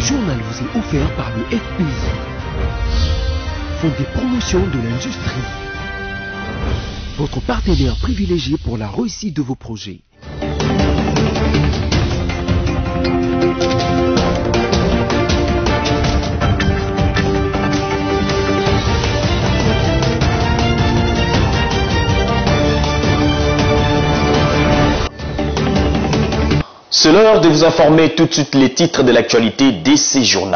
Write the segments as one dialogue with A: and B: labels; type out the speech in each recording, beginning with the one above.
A: journal vous est offert par le FPI, Fonds des promotions de l'industrie, votre partenaire privilégié pour la réussite de vos projets.
B: C'est l'heure de vous informer tout de suite les titres de l'actualité de ces journaux.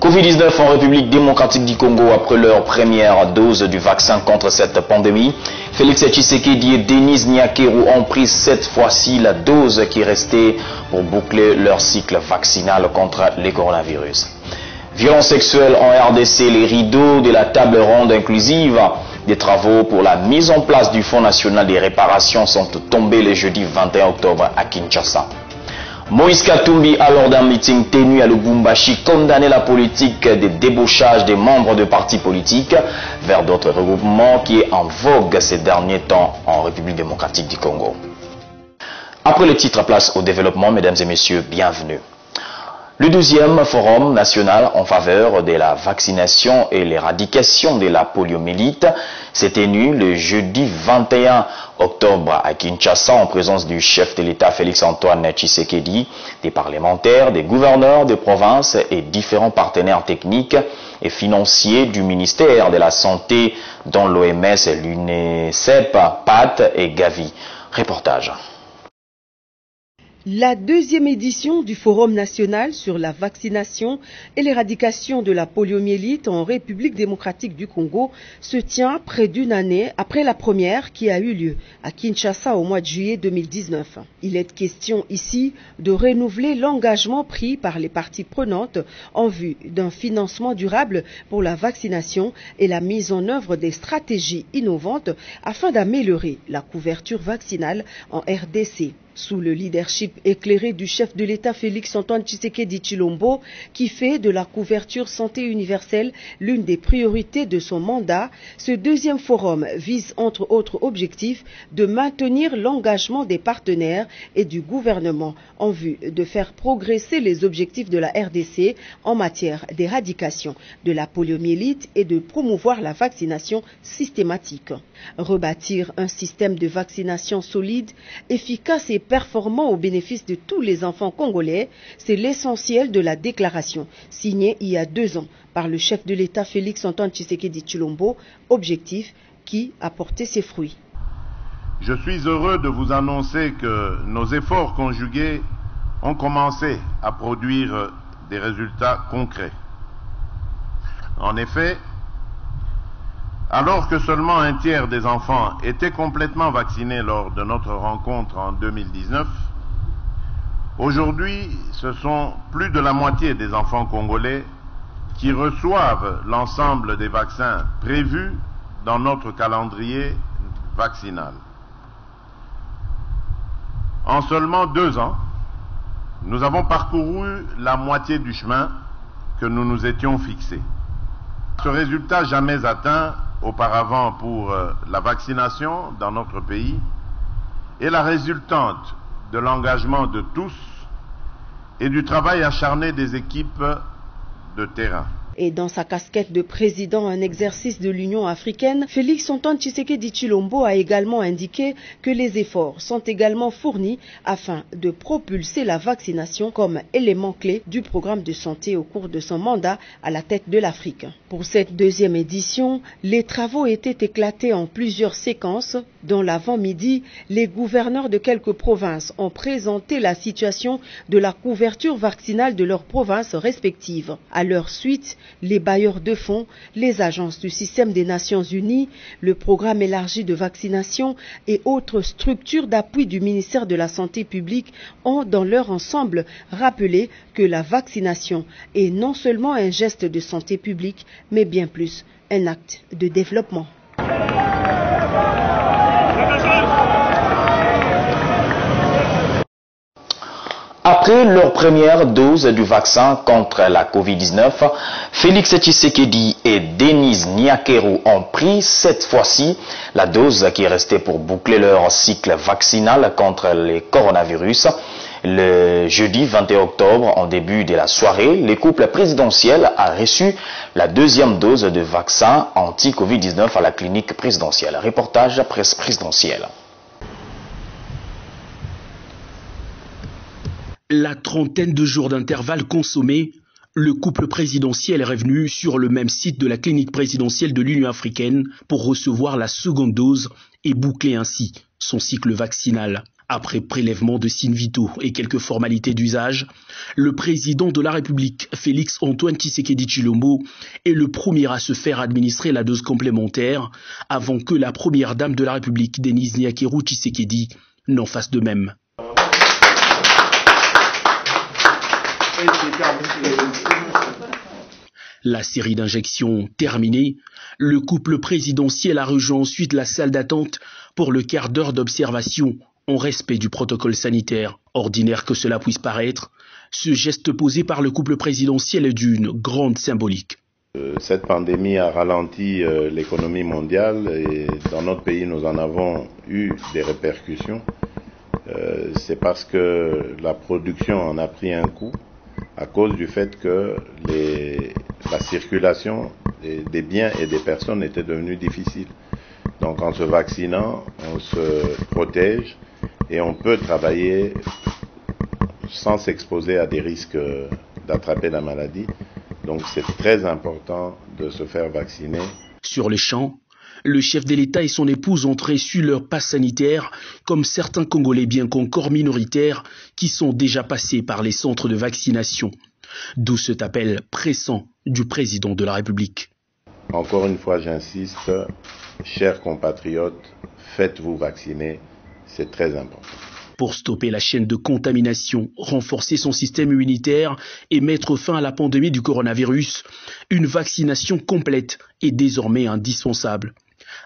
B: Covid-19 en République démocratique du Congo après leur première dose du vaccin contre cette pandémie. Félix Tshisekedi et Denis Nyakeru ont pris cette fois-ci la dose qui restait pour boucler leur cycle vaccinal contre le coronavirus. Violences sexuelles en RDC, les rideaux de la table ronde inclusive. Des travaux pour la mise en place du Fonds national des réparations sont tombés le jeudi 21 octobre à Kinshasa. Moïse Katumbi, à lors d'un meeting tenu à Lubumbashi, condamnait la politique de débauchage des membres de partis politiques vers d'autres regroupements qui est en vogue ces derniers temps en République démocratique du Congo. Après le titre, place au développement, mesdames et messieurs, bienvenue. Le 12e Forum national en faveur de la vaccination et l'éradication de la poliomyélite s'est tenu le jeudi 21 octobre à Kinshasa en présence du chef de l'État Félix-Antoine Tshisekedi, des parlementaires, des gouverneurs de province et différents partenaires techniques et financiers du ministère de la Santé dont l'OMS, l'UNICEF, PAT et Gavi. Reportage.
C: La deuxième édition du Forum national sur la vaccination et l'éradication de la poliomyélite en République démocratique du Congo se tient près d'une année après la première qui a eu lieu à Kinshasa au mois de juillet 2019. Il est question ici de renouveler l'engagement pris par les parties prenantes en vue d'un financement durable pour la vaccination et la mise en œuvre des stratégies innovantes afin d'améliorer la couverture vaccinale en RDC. Sous le leadership éclairé du chef de l'État Félix-Antoine Tshisekedi Tshilombo, qui fait de la couverture santé universelle l'une des priorités de son mandat, ce deuxième forum vise entre autres objectifs de maintenir l'engagement des partenaires et du gouvernement en vue de faire progresser les objectifs de la RDC en matière d'éradication de la poliomyélite et de promouvoir la vaccination systématique. Rebâtir un système de vaccination solide, efficace et performant au bénéfice de tous les enfants congolais, c'est l'essentiel de la déclaration signée il y a 2 ans par le chef de l'État Félix-Antoine Tshisekedi Tshilombo, objectif qui a porté ses fruits.
D: Je suis heureux de vous annoncer que nos efforts conjugués ont commencé à produire des résultats concrets. En effet, alors que seulement un tiers des enfants étaient complètement vaccinés lors de notre rencontre en 2019, aujourd'hui, ce sont plus de la moitié des enfants congolais qui reçoivent l'ensemble des vaccins prévus dans notre calendrier vaccinal. En seulement 2 ans, nous avons parcouru la moitié du chemin que nous nous étions fixés. Ce résultat jamais atteint auparavant pour la vaccination dans notre pays est la résultante de l'engagement de tous et du travail acharné des équipes de terrain.
C: Et dans sa casquette de président en exercice de l'Union africaine, Félix-Antoine Tshisekedi Tshilombo a également indiqué que les efforts sont également fournis afin de propulser la vaccination comme élément clé du programme de santé au cours de son mandat à la tête de l'Afrique. Pour cette deuxième édition, les travaux étaient éclatés en plusieurs séquences. Dans l'avant-midi, les gouverneurs de quelques provinces ont présenté la situation de la couverture vaccinale de leurs provinces respectives. À leur suite, les bailleurs de fonds, les agences du système des Nations Unies, le programme élargi de vaccination et autres structures d'appui du ministère de la Santé publique ont dans leur ensemble rappelé que la vaccination est non seulement un geste de santé publique, mais bien plus un acte de développement.
B: Après leur première dose du vaccin contre la Covid-19, Félix Tshisekedi et Denis Nyakeru ont pris cette fois-ci la dose qui est restée pour boucler leur cycle vaccinal contre le coronavirus. Le jeudi 21 octobre, en début de la soirée, le couple présidentiel a reçu la deuxième dose de vaccin anti-Covid-19 à la clinique présidentielle. Reportage presse présidentielle.
E: La trentaine de jours d'intervalle consommés, le couple présidentiel est revenu sur le même site de la clinique présidentielle de l'Union africaine pour recevoir la seconde dose et boucler ainsi son cycle vaccinal. Après prélèvement de signes vitaux et quelques formalités d'usage, le président de la République, Félix Antoine Tshisekedi Tshilombo, est le premier à se faire administrer la dose complémentaire avant que la première dame de la République, Denise Nyakeru Tshisekedi, n'en fasse de même. La série d'injections terminée, le couple présidentiel a rejoint ensuite la salle d'attente pour le quart d'heure d'observation en respect du protocole sanitaire. Ordinaire que cela puisse paraître, ce geste posé par le couple présidentiel est d'une grande symbolique.
F: Cette pandémie a ralenti l'économie mondiale et dans notre pays nous en avons eu des répercussions. C'est parce que la production en a pris un coup à cause du fait que la circulation des biens et des personnes était devenue difficile. Donc en se vaccinant, on se protège et on peut travailler sans s'exposer à des risques d'attraper la maladie. Donc c'est très important de se faire vacciner.
E: Sur les champs, le chef de l'État et son épouse ont reçu leur passe sanitaire, comme certains Congolais bien qu'encore minoritaires qui sont déjà passés par les centres de vaccination. D'où cet appel pressant du président de la République.
F: Encore une fois, j'insiste, chers compatriotes, faites-vous vacciner, c'est très important.
E: Pour stopper la chaîne de contamination, renforcer son système immunitaire et mettre fin à la pandémie du coronavirus, une vaccination complète est désormais indispensable.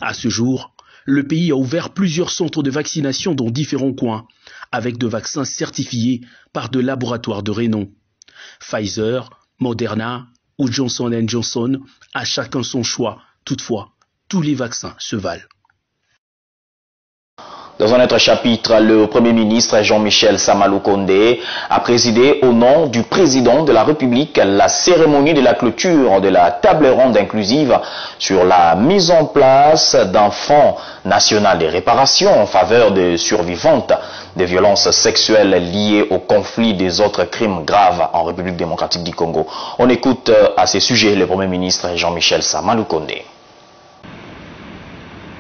E: À ce jour, le pays a ouvert plusieurs centres de vaccination dans différents coins, avec de vaccins certifiés par de laboratoires de renom. Pfizer, Moderna ou Johnson & Johnson, à chacun son choix. Toutefois, tous les vaccins se valent.
B: Dans un autre chapitre, le Premier ministre Jean-Michel Samaloukonde a présidé au nom du président de la République la cérémonie de la clôture de la table ronde inclusive sur la mise en place d'un fonds national de réparation en faveur des survivantes des violences sexuelles liées au conflit des autres crimes graves en République démocratique du Congo. On écoute à ce sujet le Premier ministre Jean-Michel Samaloukonde.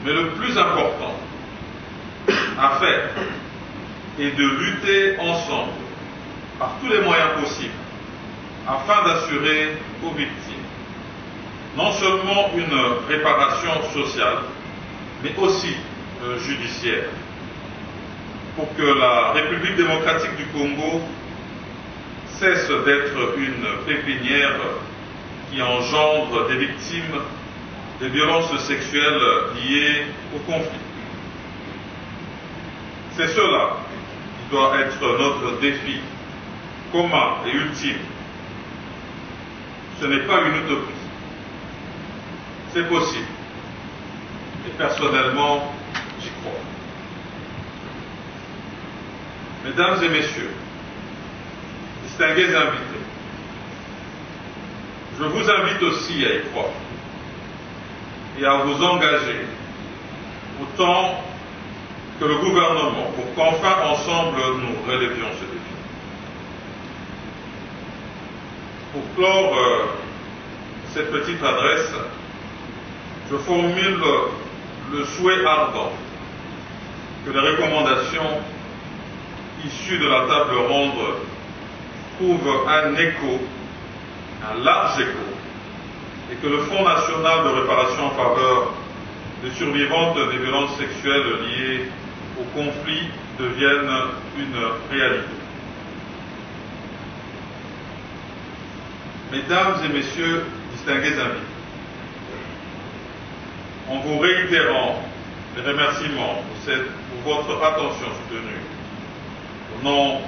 G: Mais le plus important à faire est de lutter ensemble par tous les moyens possibles afin d'assurer aux victimes non seulement une réparation sociale mais aussi judiciaire pour que la République démocratique du Congo cesse d'être une pépinière qui engendre des victimes des violences sexuelles liées au conflit. C'est cela qui doit être notre défi commun et ultime. Ce n'est pas une utopie. C'est possible. Et personnellement, j'y crois. Mesdames et messieurs, distingués invités, je vous invite aussi à y croire et à vous engager autant que le gouvernement pour qu'enfin ensemble nous relevions ce défi. Pour clore cette petite adresse, je formule le souhait ardent que les recommandations issues de la table ronde trouvent un écho, un large écho, et que le Fonds national de réparation en faveur des survivantes des violences sexuelles liées au conflit devienne une réalité. Mesdames et messieurs, distingués invités, en vous réitérant les remerciements pour votre attention soutenue, au nom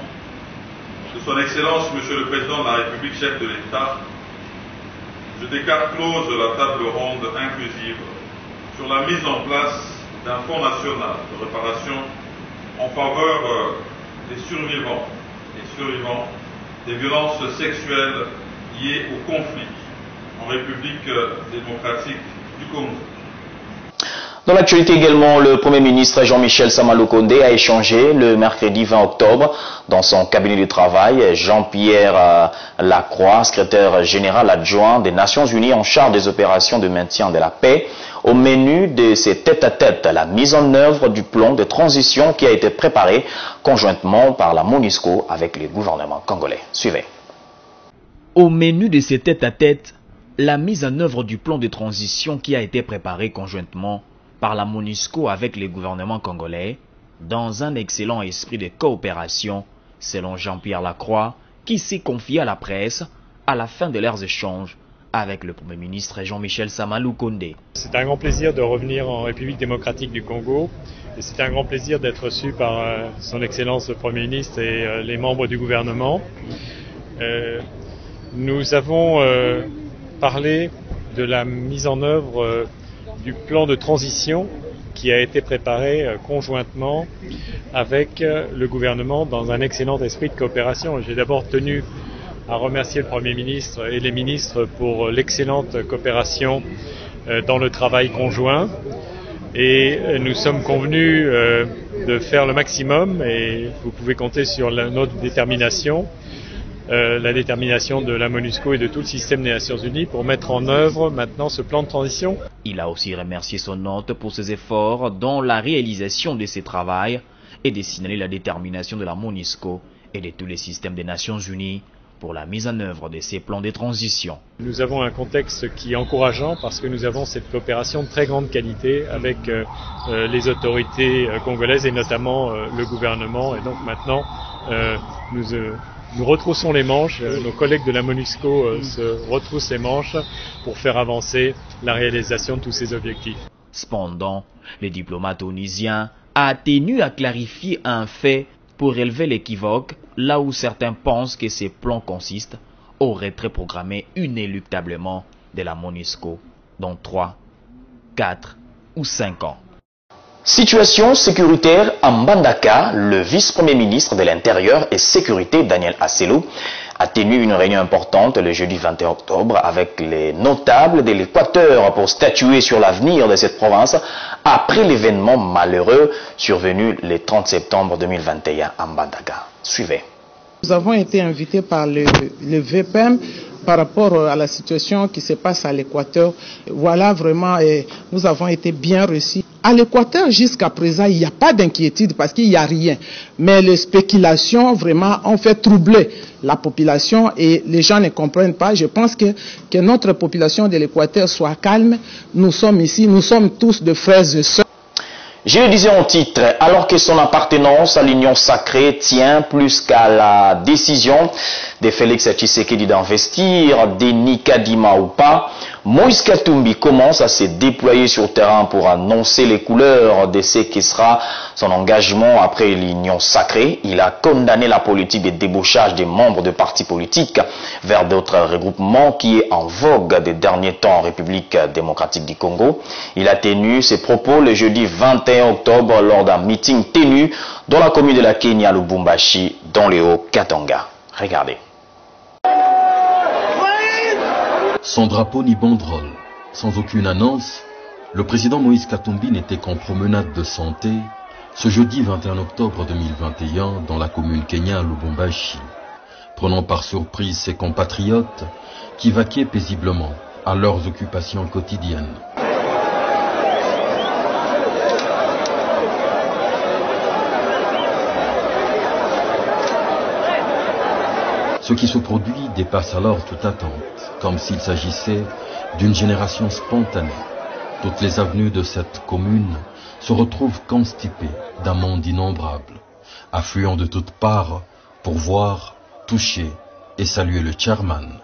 G: de son Excellence, Monsieur le Président de la République, chef de l'État, je déclare close la table ronde inclusive sur la mise en place d'un fonds national de réparation en faveur des survivants et survivants des violences sexuelles liées au conflit en République démocratique du Congo.
B: Dans l'actualité également, le Premier ministre Jean-Michel Sama Lukonde a échangé le mercredi 20 octobre dans son cabinet de travail. Jean-Pierre Lacroix, secrétaire général adjoint des Nations Unies en charge des opérations de maintien de la paix, au menu de ces tête-à-tête, la mise en œuvre du plan de transition qui a été préparé conjointement par la MONUSCO avec les gouvernements congolais. Suivez.
H: Au menu de ces tête-à-tête, la mise en œuvre du plan de transition qui a été préparé conjointement par la MONUSCO avec les gouvernements congolais, dans un excellent esprit de coopération, selon Jean-Pierre Lacroix, qui s'est confié à la presse à la fin de leurs échanges avec le Premier ministre Jean-Michel Sama Lukonde.
I: C'est un grand plaisir de revenir en République démocratique du Congo et c'est un grand plaisir d'être reçu par son Excellence le Premier ministre et les membres du gouvernement. Nous avons parlé de la mise en œuvre du plan de transition qui a été préparé conjointement avec le gouvernement dans un excellent esprit de coopération. J'ai d'abord tenu à remercier le Premier ministre et les ministres pour l'excellente coopération dans le travail conjoint. Et nous sommes convenus de faire le maximum et vous pouvez compter sur notre détermination, la détermination de la MONUSCO et de tout le système des Nations Unies pour mettre en œuvre maintenant ce plan de transition.
H: Il a aussi remercié son hôte pour ses efforts dans la réalisation de ses travaux et de signaler la détermination de la MONUSCO et de tous les systèmes des Nations Unies pour la mise en œuvre de ces plans de transition.
I: Nous avons un contexte qui est encourageant parce que nous avons cette coopération de très grande qualité avec les autorités congolaises et notamment le gouvernement. Et donc maintenant, nous retroussons les manches, nos collègues de la MONUSCO se retroussent les manches pour faire avancer la réalisation de tous ces objectifs.
H: Cependant, le diplomate onusien a tenu à clarifier un fait pour élever l'équivoque là où certains pensent que ces plans consistent au retrait programmé inéluctablement de la MONUSCO dans 3, 4 ou 5 ans.
B: Situation sécuritaire en Mbandaka, le vice-premier ministre de l'Intérieur et Sécurité, Daniel Asselou, a tenu une réunion importante le jeudi 21 octobre avec les notables de l'Équateur pour statuer sur l'avenir de cette province après l'événement malheureux survenu le 30 septembre 2021 à Mbandaka. Suivez.
J: Nous avons été invités par le VPM par rapport à la situation qui se passe à l'Équateur. Voilà, vraiment, nous avons été bien reçus. À l'Équateur, jusqu'à présent, il n'y a pas d'inquiétude parce qu'il n'y a rien. Mais les spéculations, vraiment, ont fait troubler la population et les gens ne comprennent pas. Je pense que notre population de l'Équateur soit calme. Nous sommes ici, nous sommes tous de frères et sœurs.
B: Je le disais en titre, alors que son appartenance à l'Union sacrée tient plus qu'à la décision de Félix Tshisekedi d'investir Denis Kadima ou pas, Moïse Katumbi commence à se déployer sur le terrain pour annoncer les couleurs de ce qui sera son engagement après l'Union sacrée. Il a condamné la politique de débauchage des membres de partis politiques vers d'autres regroupements qui est en vogue des derniers temps en République démocratique du Congo. Il a tenu ses propos le jeudi 21 octobre lors d'un meeting tenu dans la commune de la Kenya, Lubumbashi, dans le Haut-Katanga. Regardez.
K: Sans drapeau ni banderole, sans aucune annonce, le président Moïse Katumbi n'était qu'en promenade de santé ce jeudi 21 octobre 2021 dans la commune Kenya, Lubumbashi, prenant par surprise ses compatriotes qui vaquaient paisiblement à leurs occupations quotidiennes. Ce qui se produit dépasse alors toute attente, comme s'il s'agissait d'une génération spontanée. Toutes les avenues de cette commune se retrouvent constipées d'un monde innombrable, affluant de toutes parts pour voir, toucher et saluer le chairman.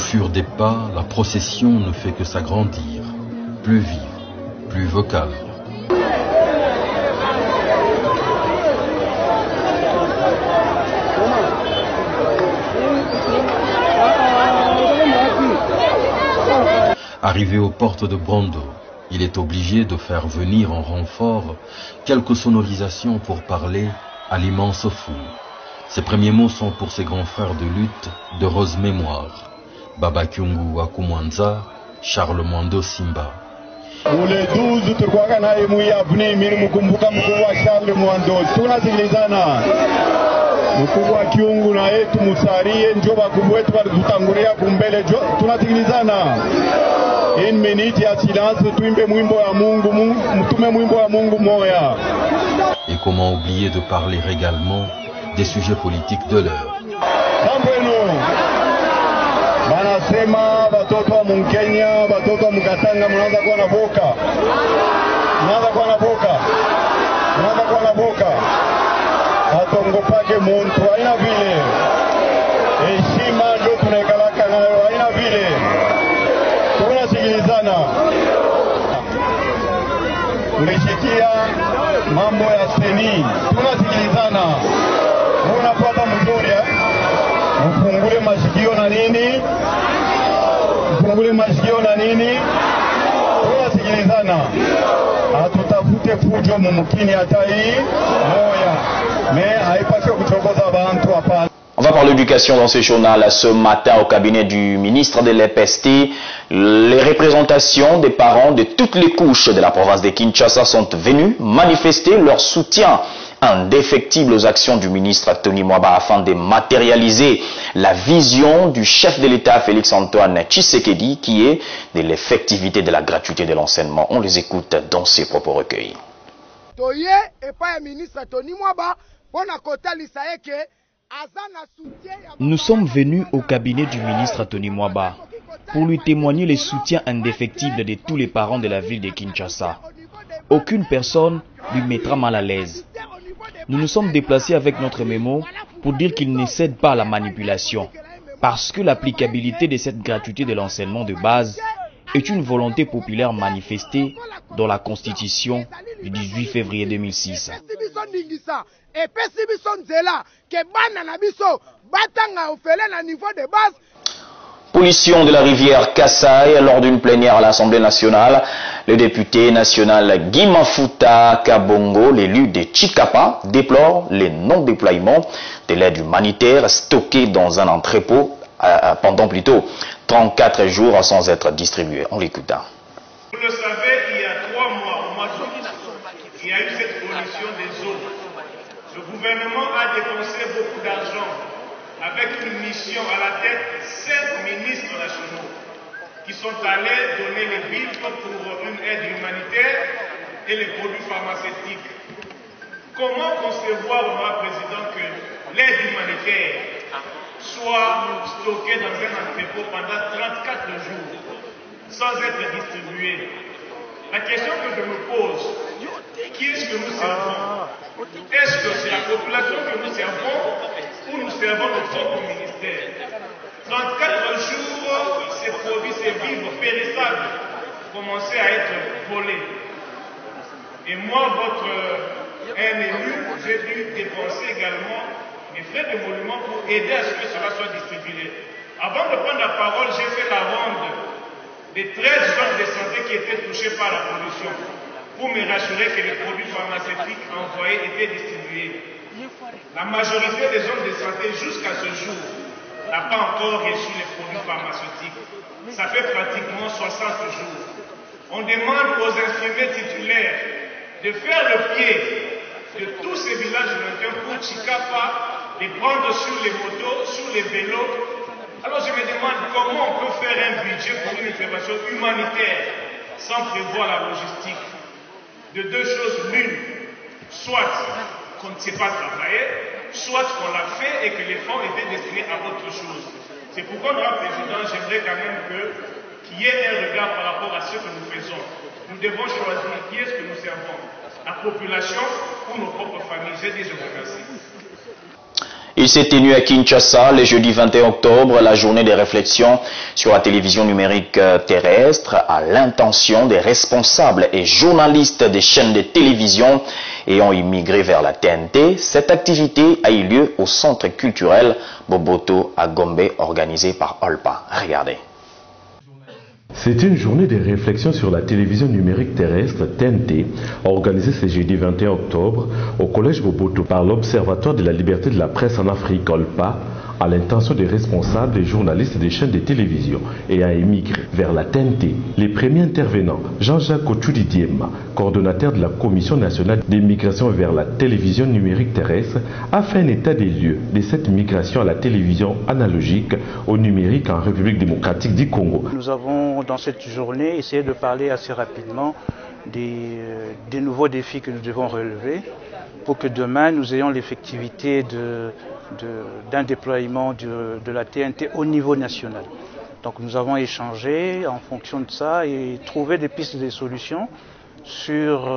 K: fur des pas, la procession ne fait que s'agrandir, plus vive, plus vocale. Arrivé aux portes de Brando, il est obligé de faire venir en renfort quelques sonorisations pour parler à l'immense foule. Ses premiers mots sont pour ses grands frères de lutte d'heureuse mémoire. Baba Kyungu Akumwanza, Charles Mwando Simba.
L: Ule 12 tulikuwa naye Muyavuni, mimi mkumbuka mkubwa Charles Mwando. Tunasikilizana. Mkubwa Kyungu na yetu Musarie ndio bakubwa wetu walitutangulia kumbele. Tunasikilizana. Une minute ya silence, tuimbe mwimbo wa Mungu, mtume mwimbo wa Mungu moya.
K: Et comment oublier de parler également des sujets politiques de l'heure.
L: Banasema batoto wa Mkenya, batoto wa Mkatanga mnaanza kuwa na boka. Mnaanza kuwa na boka. Mnaanza kuwa na boka. Hatongopake muntu haina vile. Heshima ndio tunaekalaka nayo haina vile. Tunasikilizana. Tulishikia mambo ya seni. Tunasikilizana. Unapata mzuri mfungule masikio na nini? Mfungule masikio na nini? Tunasikilizana. Hatutafute fujo mumkini hata hii moya. Mais haipaswi kuchokoza abantu hapa.
B: On va parler d'éducation dans ce journal. Ce matin, au cabinet du ministre de l'EPST, les représentations des parents de toutes les couches de la province de Kinshasa sont venus manifester leur soutien indéfectible aux actions du ministre Tony Mwaba afin de matérialiser la vision du chef de l'État Félix-Antoine Tshisekedi qui est de l'effectivité de la gratuité de l'enseignement. On les écoute dans ses propos recueillis.
H: Nous sommes venus au cabinet du ministre Tony Mwaba pour lui témoigner le soutien indéfectible de tous les parents de la ville de Kinshasa. Aucune personne lui mettra mal à l'aise. Nous nous sommes déplacés avec notre mémo pour dire qu'il ne cède pas à la manipulation, parce que l'applicabilité de cette gratuité de l'enseignement de base est une volonté populaire manifestée dans la Constitution du 18 février 2006.
B: Pollution de la rivière Kassai lors d'une plénière à l'Assemblée nationale. Le député national Guy Mafuta Kabongo, l'élu de Chikapa, déplore les non-déploiements de l'aide humanitaire stockée dans un entrepôt pendant plutôt 34 jours sans être distribuée. On l'écoute.
M: Vous le savez, il y a 3 mois, au mois d'août, il y a eu cette pollution des eaux. Le gouvernement a dépensé beaucoup d'argent avec une mission à la tête, 7 ministres nationaux qui sont allés donner les billes pour une aide humanitaire et les produits pharmaceutiques. Comment concevoir, Monsieur le Président, que l'aide humanitaire soit stockée dans un entrepôt pendant 34 jours sans être distribuée? La question que je me pose, qui est-ce que nous servons? Est-ce que c'est la population que nous servons ou nous servons notre propre ministère? 34 jours, ces produits, ces vivres périssables commençaient à être volés. Et moi, un élu, j'ai dû dépenser également mes frais d'émolument pour aider à ce que cela soit distribué. Avant de prendre la parole, j'ai fait la ronde des 13 zones de santé qui étaient touchées par la pollution pour me rassurer que les produits pharmaceutiques envoyés étaient distribués. La majorité des zones de santé jusqu'à ce jour n'a pas encore reçu les produits pharmaceutiques. Ça fait pratiquement 60 jours. On demande aux infirmiers titulaires de faire le pied de tous ces villages lointains pour Chikapa, les prendre sur les motos, sur les vélos. Alors je me demande comment on peut faire un budget pour une intervention humanitaire sans prévoir la logistique. De deux choses l'une, soit qu'on ne sait pas travailler, soit qu'on l'a fait et que les fonds étaient destinés à autre chose. C'est pourquoi, Monsieur le Président, j'aimerais quand même qu'il y ait un regard par rapport à ce que nous faisons. Nous devons choisir qui est-ce que nous servons, la population ou nos propres familles. J'ai dit je vous remercie.
B: Il s'est tenu à Kinshasa le jeudi 21 octobre, la journée des réflexions sur la télévision numérique terrestre à l'intention des responsables et journalistes des chaînes de télévision ayant immigré vers la TNT. Cette activité a eu lieu au centre culturel Boboto à Gombe, organisé par Olpa. Regardez.
N: C'est une journée de réflexion sur la télévision numérique terrestre TNT, organisée ce jeudi 21 octobre au collège Boboto par l'Observatoire de la liberté de la presse en Afrique, OLPA, à l'intention des responsables et journalistes des chaînes de télévision et a émigré vers la TNT. Les premiers intervenants, Jean-Jacques Ochoudi-Diema, coordonnateur de la Commission nationale d'immigration vers la télévision numérique terrestre, a fait un état des lieux de cette migration à la télévision analogique au numérique en République démocratique du Congo.
O: Nous avons dans cette journée essayé de parler assez rapidement des nouveaux défis que nous devons relever pour que demain nous ayons l'effectivité d'un déploiement de la TNT au niveau national. Donc nous avons échangé en fonction de ça et trouvé des pistes et des solutions sur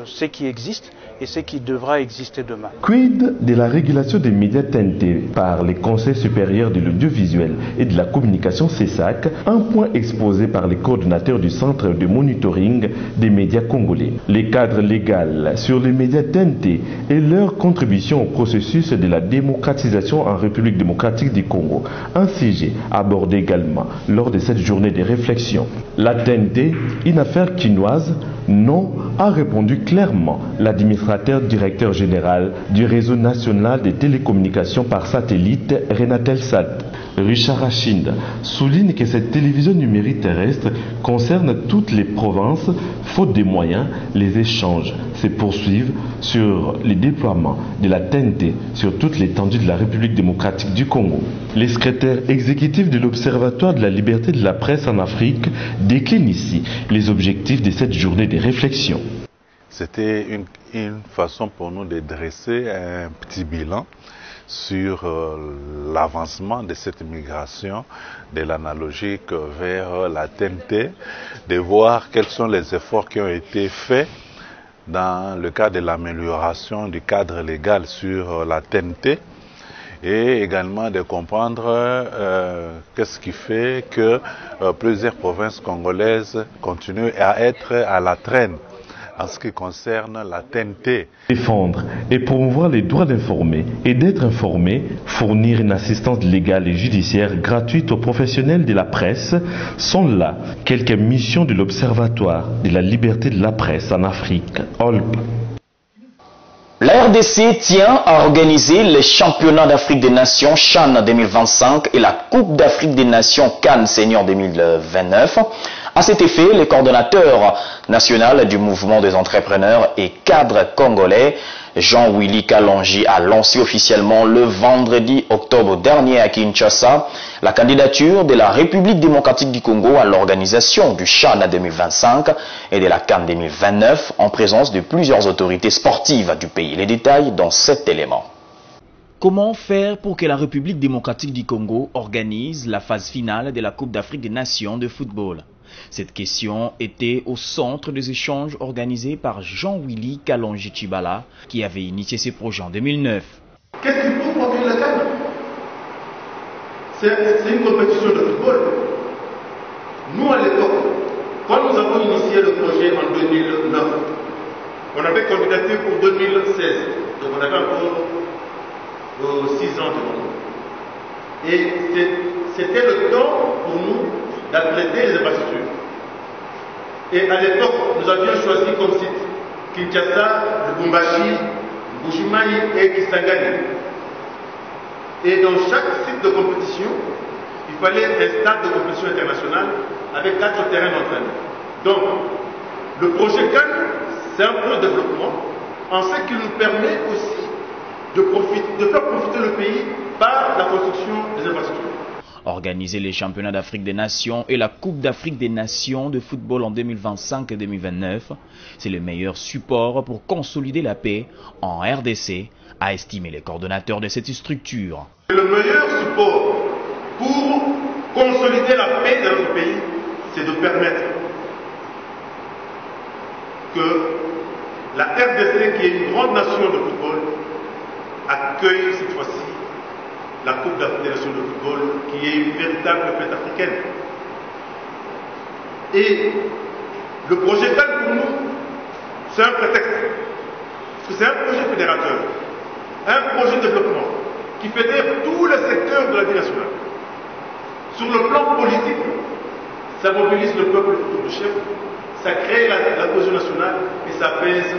O: ce qui existe et ce qui devra exister demain.
N: Quid de la régulation des médias TNT par les conseils supérieurs de l'audiovisuel et de la communication CESAC, un point exposé par les coordonnateurs du centre de monitoring des médias congolais. Les cadres légaux sur les médias TNT et leur contribution au processus de la démocratisation en République démocratique du Congo. Un sujet abordé également lors de cette journée de réflexion. La TNT, une affaire quinoise? Non, a répondu clairement l'administrateur directeur général du réseau national des télécommunications par satellite, Renatelsat. Richard Rachid souligne que cette télévision numérique terrestre concerne toutes les provinces. Faute de moyens, les échanges se poursuivent sur les déploiements de la TNT sur toute l'étendue de la République démocratique du Congo. Les secrétaires exécutifs de l'Observatoire de la liberté de la presse en Afrique déclinent ici les objectifs de cette journée de réflexion.
F: C'était une façon pour nous de dresser un petit bilan sur l'avancement de cette migration de l'analogique vers la TNT, de voir quels sont les efforts qui ont été faits dans le cadre de l'amélioration du cadre légal sur la TNT et également de comprendre qu'est-ce qui fait que plusieurs provinces congolaises continuent à être à la traîne en ce qui concerne la TNT.
N: Défendre et promouvoir les droits d'informer et d'être informé, fournir une assistance légale et judiciaire gratuite aux professionnels de la presse sont là quelques missions de l'Observatoire de la liberté de la presse en Afrique, OLP.
B: La RDC tient à organiser les championnats d'Afrique des Nations CHAN 2025 et la Coupe d'Afrique des Nations CAN Senior 2029. À cet effet, le coordonnateur national du mouvement des entrepreneurs et cadres congolais, Jean-Willy Kalonji, a lancé officiellement le vendredi octobre dernier à Kinshasa la candidature de la République démocratique du Congo à l'organisation du CHAN 2025 et de la CAN 2029 en présence de plusieurs autorités sportives du pays. Les détails dans cet élément.
H: Comment faire pour que la République démocratique du Congo organise la phase finale de la Coupe d'Afrique des Nations de football? Cette question était au centre des échanges organisés par Jean-Willy Kalonji Chibala, qui avait initié ces projets en 2009.
P: Qu'est-ce qu'il faut pour organiser la CAN? C'est une compétition de football. Nous, à l'époque, quand nous avons initié le projet en 2009, on avait candidaté pour 2016. Donc on avait encore 6 ans devant nous. Et c'était le temps pour nous d'apprêter les infrastructures. Et à l'époque, nous avions choisi comme site Kinshasa, Lubumbashi, Bushimai et Kisangani. Et dans chaque site de compétition, il fallait un stade de compétition internationale avec 4 terrains d'entraînement. Donc, le projet CAN, c'est un plan de développement en ce qui nous permet aussi de faire profiter le pays par la construction des infrastructures.
H: Organiser les championnats d'Afrique des Nations et la Coupe d'Afrique des Nations de football en 2025 et 2029, c'est le meilleur support pour consolider la paix en RDC, a estimé les coordonnateurs de cette structure.
P: Le meilleur support pour consolider la paix dans notre pays, c'est de permettre que la RDC, qui est une grande nation de football, accueille cette fois-ci la Coupe d'Afrique des Nations de football, qui est une véritable fête africaine. Et le projet CAN pour nous, c'est un prétexte. Parce que c'est un projet fédérateur, un projet de développement qui fédère tous les secteurs de la vie nationale. Sur le plan politique, ça mobilise le peuple autour du chef, ça crée la cohésion nationale et ça pèse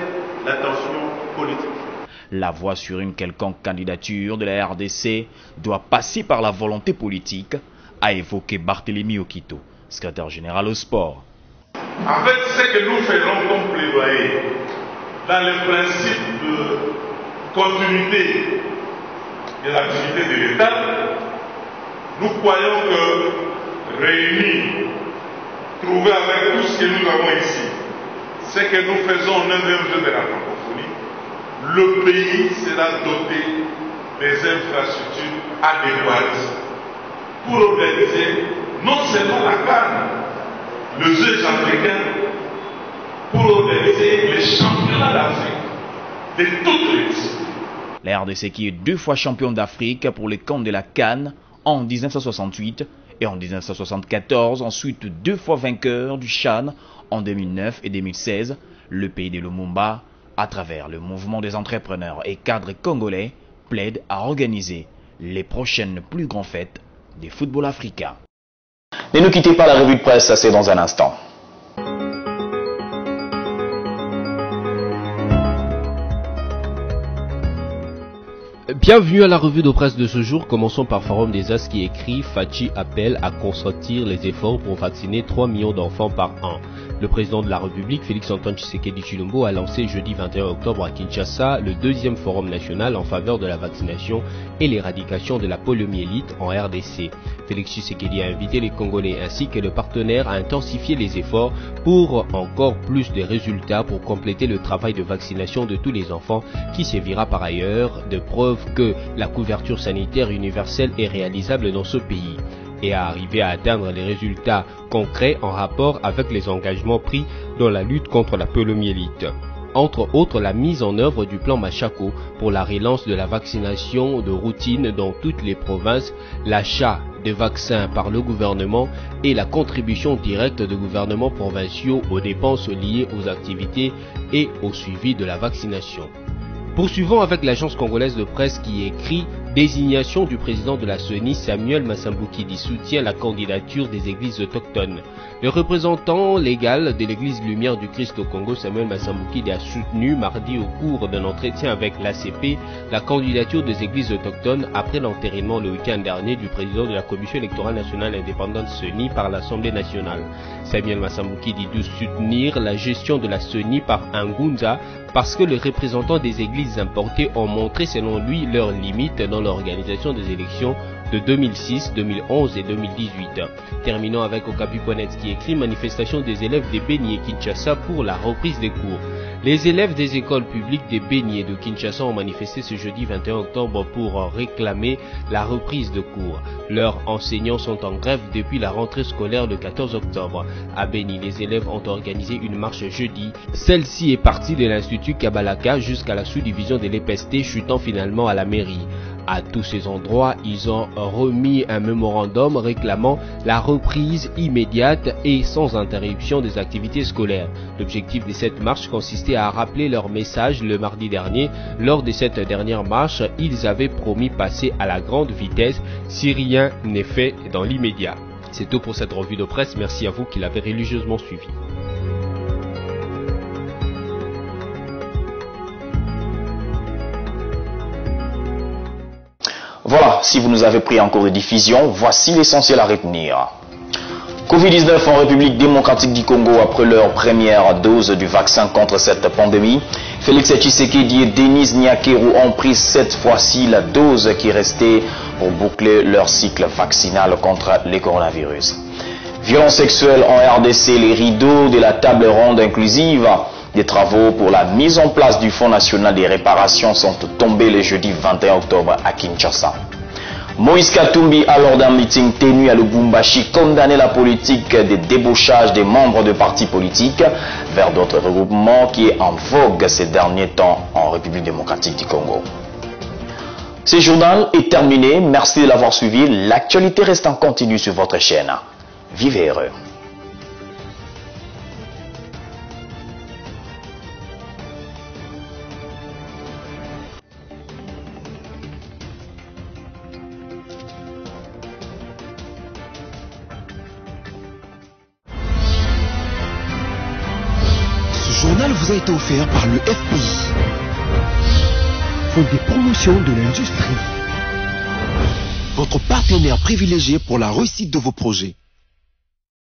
P: la tension politique.
H: La voie sur une quelconque candidature de la RDC doit passer par la volonté politique, a évoqué Barthélémy Okito, secrétaire général au sport.
G: En fait, ce que nous faisons comme plaidoyer dans le principe de continuité de l'activité de l'État, nous croyons que réunir, trouver avec tout ce que nous avons ici, ce que nous faisons en 9e jeu de la francophonie, le pays sera doté des infrastructures adéquates pour organiser non seulement la CAN, le jeu africain, pour organiser les championnats d'Afrique de toutes les disciplines.
H: La RDC qui est 2 fois champion d'Afrique pour les camps de la CAN en 1968 et en 1974, ensuite 2 fois vainqueur du CHAN en 2009 et 2016, le pays de Lumumba, à travers le mouvement des entrepreneurs et cadres congolais, plaide à organiser les prochaines plus grandes fêtes du football africain.
B: Ne nous quittez pas, la revue de presse, c'est dans un instant.
Q: Bienvenue à la revue de presse de ce jour. Commençons par Forum des As qui écrit « Fachi appelle à consentir les efforts pour vacciner 3 millions d'enfants par an ». Le président de la République, Félix-Antoine Tshisekedi Tshilombo, a lancé jeudi 21 octobre à Kinshasa le 2e forum national en faveur de la vaccination et l'éradication de la poliomyélite en RDC. Félix Tshisekedi a invité les Congolais ainsi que les partenaires à intensifier les efforts pour encore plus de résultats pour compléter le travail de vaccination de tous les enfants qui servira par ailleurs de preuve que la couverture sanitaire universelle est réalisable dans ce pays et à arriver à atteindre les résultats concrets en rapport avec les engagements pris dans la lutte contre la poliomyélite. Entre autres, la mise en œuvre du plan Machako pour la relance de la vaccination de routine dans toutes les provinces, l'achat de vaccins par le gouvernement et la contribution directe de gouvernements provinciaux aux dépenses liées aux activités et au suivi de la vaccination. Poursuivons avec l'agence congolaise de presse qui écrit « Désignation du président de la CENI, Samuel Massamboukidi soutient la candidature des églises autochtones ». Le représentant légal de l'église Lumière du Christ au Congo, Samuel Massamboukidi, a soutenu mardi au cours d'un entretien avec l'ACP la candidature des églises autochtones après l'entérinement le week-end dernier du président de la Commission électorale nationale indépendante CENI par l'Assemblée nationale. Samuel Massamboukidi dit soutenir la gestion de la CENI par Ngunza parce que les représentants des églises importées ont montré selon lui leurs limites dans l'organisation des élections de 2006, 2011 et 2018. Terminons avec Okapi.net qui écrit « Manifestation des élèves de Beni et Kinshasa pour la reprise des cours ». Les élèves des écoles publiques de Beni et de Kinshasa ont manifesté ce jeudi 21 octobre pour réclamer la reprise de cours. Leurs enseignants sont en grève depuis la rentrée scolaire le 14 octobre. À Beni, les élèves ont organisé une marche jeudi. Celle-ci est partie de l'Institut Kabalaka jusqu'à la sous-division de l'EPST, chutant finalement à la mairie. À tous ces endroits, ils ont remis un mémorandum réclamant la reprise immédiate et sans interruption des activités scolaires. L'objectif de cette marche consistait à rappeler leur message le mardi dernier. Lors de cette dernière marche, ils avaient promis passer à la grande vitesse si rien n'est fait dans l'immédiat. C'est tout pour cette revue de presse. Merci à vous qui l'avez religieusement suivi.
B: Voilà, si vous nous avez pris en cours de diffusion, voici l'essentiel à retenir. Covid-19 en République démocratique du Congo après leur première dose du vaccin contre cette pandémie. Félix Tshisekedi et Denis Nyakeru ont pris cette fois-ci la dose qui restait pour boucler leur cycle vaccinal contre le coronavirus. Violences sexuelles en RDC, les rideaux de la table ronde inclusive. Des travaux pour la mise en place du Fonds national des réparations sont tombés le jeudi 21 octobre à Kinshasa. Moïse Katumbi, à lors d'un meeting tenu à Lubumbashi, condamnait la politique de débauchage des membres de partis politiques vers d'autres regroupements qui est en vogue ces derniers temps en République démocratique du Congo. Ce journal est terminé. Merci de l'avoir suivi. L'actualité reste en continu sur votre chaîne. Vivez heureux.
A: Ce journal vous a été offert par le FPI, Fonds des promotions de l'industrie, votre partenaire privilégié pour la réussite de vos projets.